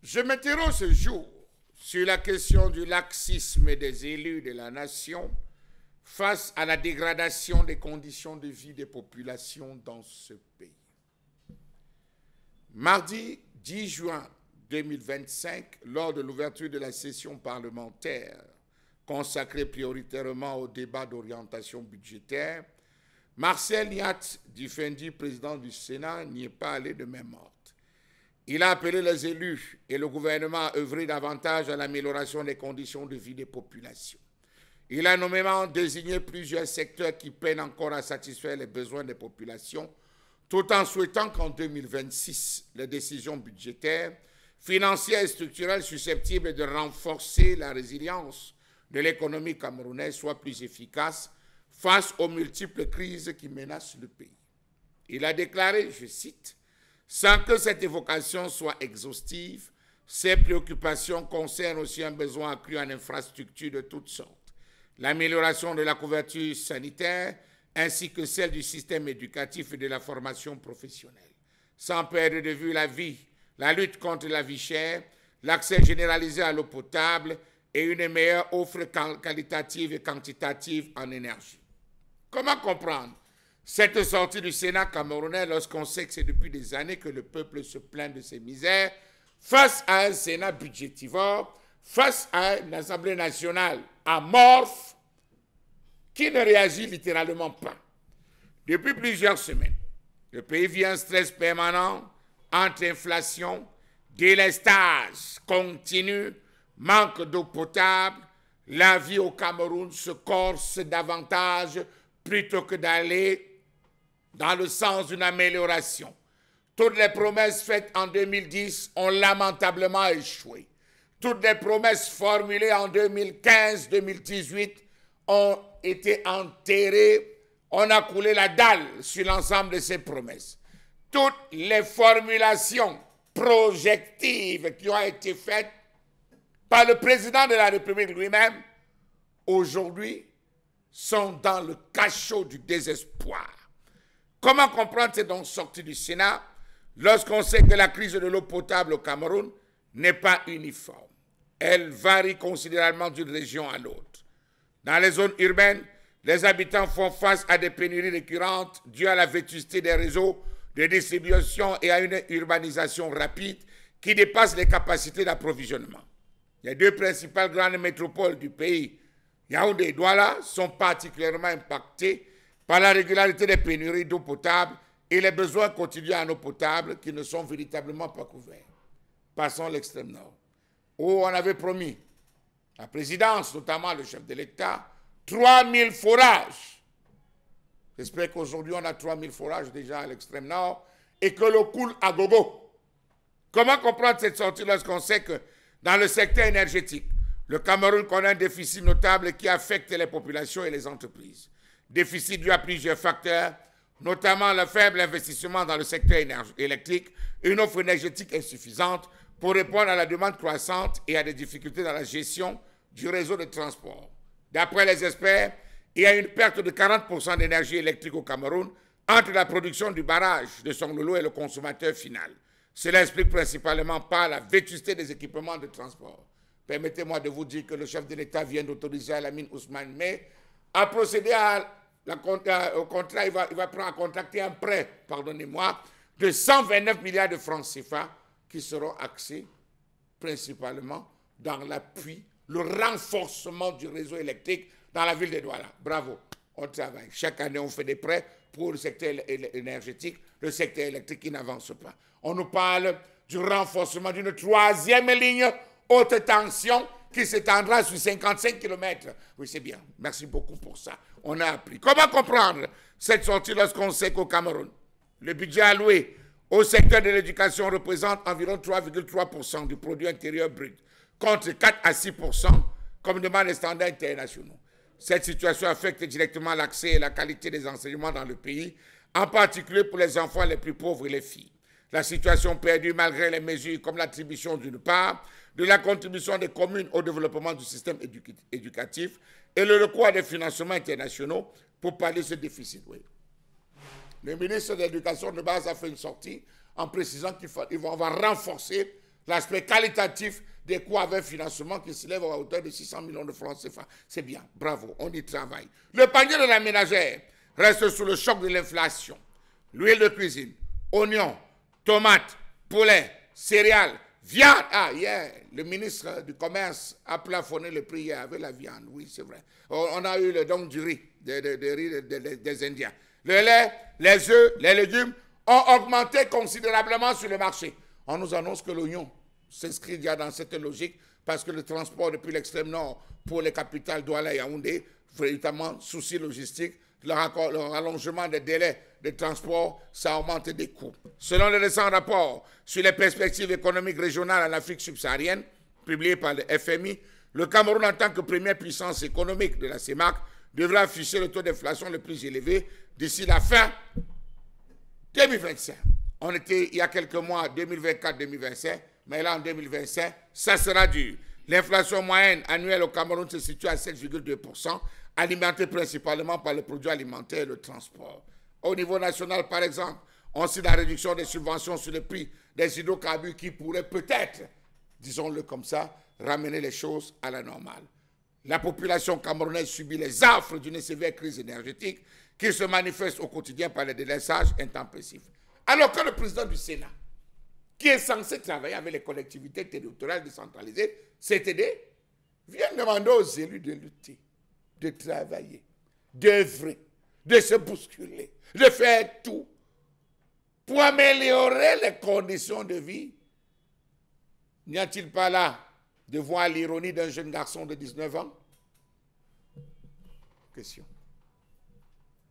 Je m'interroge ce jour sur la question du laxisme des élus de la nation face à la dégradation des conditions de vie des populations dans ce pays. Mardi 10 juin 2025, lors de l'ouverture de la session parlementaire consacrée prioritairement au débat d'orientation budgétaire, Marcel Niat Difendi, président du Sénat, n'y est pas allé de main morte. Il a appelé les élus et le gouvernement à œuvrer davantage à l'amélioration des conditions de vie des populations. Il a nommément désigné plusieurs secteurs qui peinent encore à satisfaire les besoins des populations, tout en souhaitant qu'en 2026, les décisions budgétaires, financières et structurelles susceptibles de renforcer la résilience de l'économie camerounaise soient plus efficaces face aux multiples crises qui menacent le pays. Il a déclaré, je cite, « Sans que cette évocation soit exhaustive, ces préoccupations concernent aussi un besoin accru en infrastructures de toutes sortes, l'amélioration de la couverture sanitaire ainsi que celle du système éducatif et de la formation professionnelle, sans perdre de vue la vie, la lutte contre la vie chère, l'accès généralisé à l'eau potable et une meilleure offre qualitative et quantitative en énergie. » Comment comprendre cette sortie du Sénat camerounais lorsqu'on sait que c'est depuis des années que le peuple se plaint de ses misères face à un Sénat budgétivore, face à une Assemblée nationale amorphe qui ne réagit littéralement pas. Depuis plusieurs semaines, le pays vit un stress permanent entre inflation, délestage continu, manque d'eau potable. La vie au Cameroun se corse davantage plutôt que d'aller dans le sens d'une amélioration. Toutes les promesses faites en 2010 ont lamentablement échoué. Toutes les promesses formulées en 2015-2018 ont été enterrées. On a coulé la dalle sur l'ensemble de ces promesses. Toutes les formulations projectives qui ont été faites par le président de la République lui-même, aujourd'hui, sont dans le cachot du désespoir. Comment comprendre cette donc sortie du Sénat lorsqu'on sait que la crise de l'eau potable au Cameroun n'est pas uniforme? Elle varie considérablement d'une région à l'autre. Dans les zones urbaines, les habitants font face à des pénuries récurrentes dues à la vétusté des réseaux de distribution et à une urbanisation rapide qui dépasse les capacités d'approvisionnement. Les deux principales grandes métropoles du pays, Yaoundé et Douala, sont particulièrement impactées par la régularité des pénuries d'eau potable et les besoins continus en eau potable qui ne sont véritablement pas couverts. Passons à l'extrême nord, où on avait promis, la présidence, notamment le chef de l'État, 3000 forages. J'espère qu'aujourd'hui on a 3000 forages déjà à l'extrême nord et que l'eau coule à gogo. Comment comprendre cette sortie lorsqu'on sait que dans le secteur énergétique, le Cameroun connaît un déficit notable qui affecte les populations et les entreprises. Déficit dû à plusieurs facteurs, notamment le faible investissement dans le secteur électrique, une offre énergétique insuffisante pour répondre à la demande croissante et à des difficultés dans la gestion du réseau de transport. D'après les experts, il y a une perte de 40% d'énergie électrique au Cameroun entre la production du barrage de Songlolo et le consommateur final. Cela explique principalement par la vétusté des équipements de transport. Permettez-moi de vous dire que le chef de l'État vient d'autoriser Alamine Ousmane May à procéder au contrat. Il va contracter un prêt, pardonnez-moi, de 129 milliards de francs CFA qui seront axés principalement dans l'appui, le renforcement du réseau électrique dans la ville de Douala. Bravo, on travaille. Chaque année, on fait des prêts pour le secteur énergétique, le secteur électrique qui n'avance pas. On nous parle du renforcement d'une troisième ligne haute tension qui s'étendra sur 55 km. Oui, c'est bien. Merci beaucoup pour ça. On a appris. Comment comprendre cette sortie lorsqu'on sait qu'au Cameroun, le budget alloué au secteur de l'éducation représente environ 3,3% du produit intérieur brut, contre 4 à 6% comme demandent les standards internationaux. Cette situation affecte directement l'accès et la qualité des enseignements dans le pays, en particulier pour les enfants les plus pauvres et les filles. La situation perdue malgré les mesures comme l'attribution d'une part de la contribution des communes au développement du système éducatif et le recours à des financements internationaux pour pallier ce déficit. Oui. Le ministre de l'Éducation de base a fait une sortie en précisant qu'on va renforcer l'aspect qualitatif des coûts avec financement qui s'élève à hauteur de 600 millions de francs CFA. C'est bien, bravo, on y travaille. Le panier de la ménagère reste sous le choc de l'inflation. L'huile de cuisine, oignons, tomates, poulet, céréales, viande. Ah, hier, le ministre du Commerce a plafonné le prix hier avec la viande. Oui, c'est vrai. On a eu le don du riz, des Indiens. Le lait, les œufs, les légumes ont augmenté considérablement sur le marché. On nous annonce que l'oignon s'inscrit déjà dans cette logique parce que le transport depuis l'extrême nord pour les capitales Douala et Yaoundé, véritablement souci logistique, le rallongement des délais de transport, ça augmente des coûts. Selon le récent rapport sur les perspectives économiques régionales en Afrique subsaharienne, publié par le FMI, le Cameroun, en tant que première puissance économique de la CEMAC, devra afficher le taux d'inflation le plus élevé d'ici la fin 2025. On était il y a quelques mois, 2024-2025, mais là en 2025, ça sera dur. L'inflation moyenne annuelle au Cameroun se situe à 7,2%, alimentée principalement par les produits alimentaires et le transport. Au niveau national, par exemple, on sait la réduction des subventions sur le prix des hydrocarbures qui pourrait peut-être, disons-le comme ça, ramener les choses à la normale. La population camerounaise subit les affres d'une sévère crise énergétique qui se manifeste au quotidien par les délaissages intempestifs. Alors que le président du Sénat, qui est censé travailler avec les collectivités territoriales décentralisées, CTD, vient demander aux élus de lutter, de travailler, d'œuvrer, de se bousculer, de faire tout pour améliorer les conditions de vie. N'y a-t-il pas là de voir l'ironie d'un jeune garçon de 19 ans? Question.